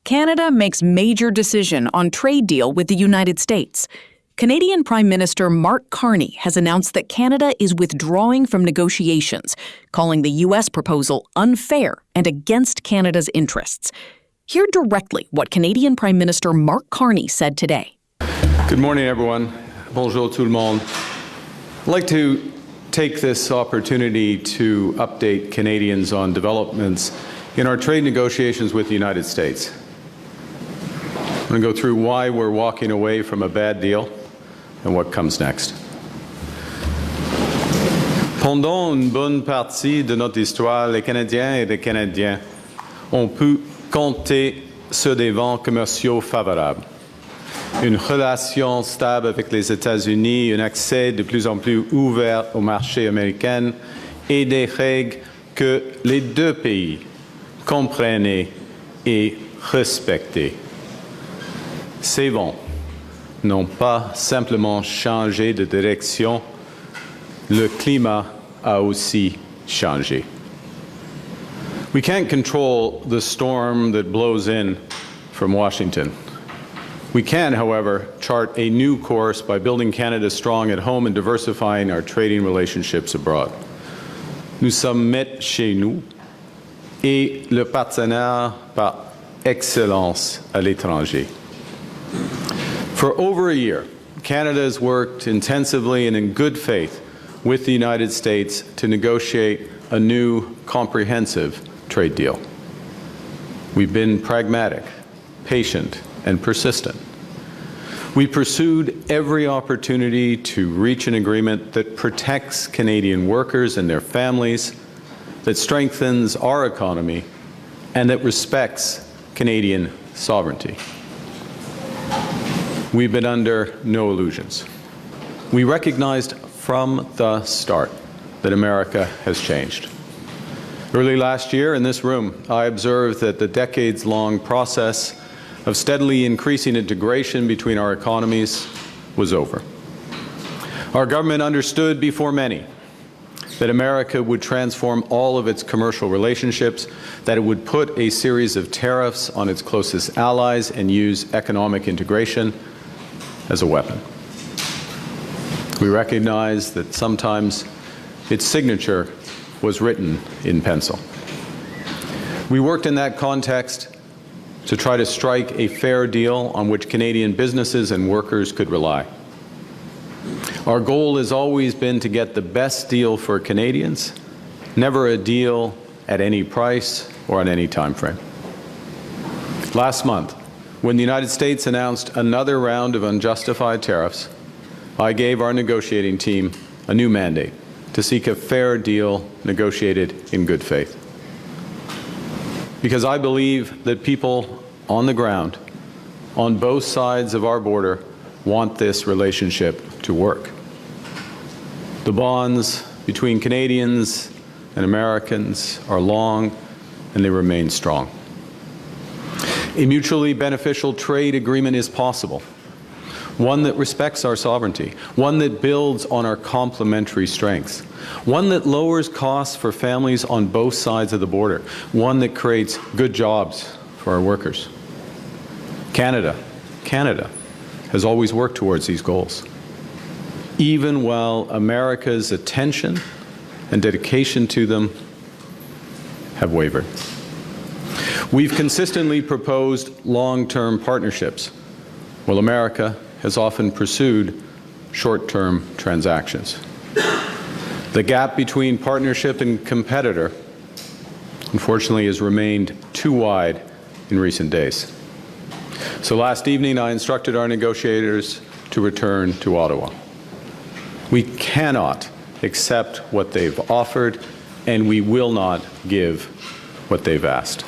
Canada makes major decision on trade deal with the United States. Canadian Prime Minister Mark Carney has announced that Canada is withdrawing from negotiations, calling the U.S. proposal unfair and against Canada's interests. Hear directly what Canadian Prime Minister Mark Carney said today. Good morning, everyone. Bonjour tout le monde. I'd like to take this opportunity to update Canadians on developments in our trade negotiations with the United States. I'm going to go through why we're walking away from a bad deal and what comes next. Pendant une bonne partie de notre histoire, les Canadiens et les Canadiens ont pu compter sur des vents commerciaux favorables. Une relation stable avec les États-Unis, un accès de plus en plus ouvert au marché américain et des règles que les deux pays comprenaient et respectaient. Ces vents n'ont pas simplement changé de direction, le climat a aussi changé. We can't control the storm that blows in from Washington. We can, however, chart a new course by building Canada strong at home and diversifying our trading relationships abroad. Nous sommes maîtres chez nous et le partenaire par excellence à l'étranger. For over a year, Canada has worked intensively and in good faith with the United States to negotiate a new comprehensive trade deal. We've been pragmatic, patient, and persistent. We pursued every opportunity to reach an agreement that protects Canadian workers and their families, that strengthens our economy, and that respects Canadian sovereignty. We've been under no illusions. We recognized from the start that America has changed. Early last year in this room, I observed that the decades-long process of steadily increasing integration between our economies was over. Our government understood before many that America would transform all of its commercial relationships, that it would put a series of tariffs on its closest allies and use economic integration as a weapon. We recognize that sometimes its signature was written in pencil. We worked in that context to try to strike a fair deal on which Canadian businesses and workers could rely. Our goal has always been to get the best deal for Canadians, never a deal at any price or on any time frame. Last month, when the United States announced another round of unjustified tariffs, I gave our negotiating team a new mandate to seek a fair deal negotiated in good faith. Because I believe that people on the ground, on both sides of our border, want this relationship to work. The bonds between Canadians and Americans are long and they remain strong. A mutually beneficial trade agreement is possible, one that respects our sovereignty, one that builds on our complementary strengths, one that lowers costs for families on both sides of the border, one that creates good jobs for our workers. Canada has always worked towards these goals, even while America's attention and dedication to them have wavered. We've consistently proposed long-term partnerships, while America has often pursued short-term transactions. The gap between partnership and competitor, unfortunately, has remained too wide in recent days. So last evening, I instructed our negotiators to return to Ottawa. We cannot accept what they've offered, and we will not give what they've asked.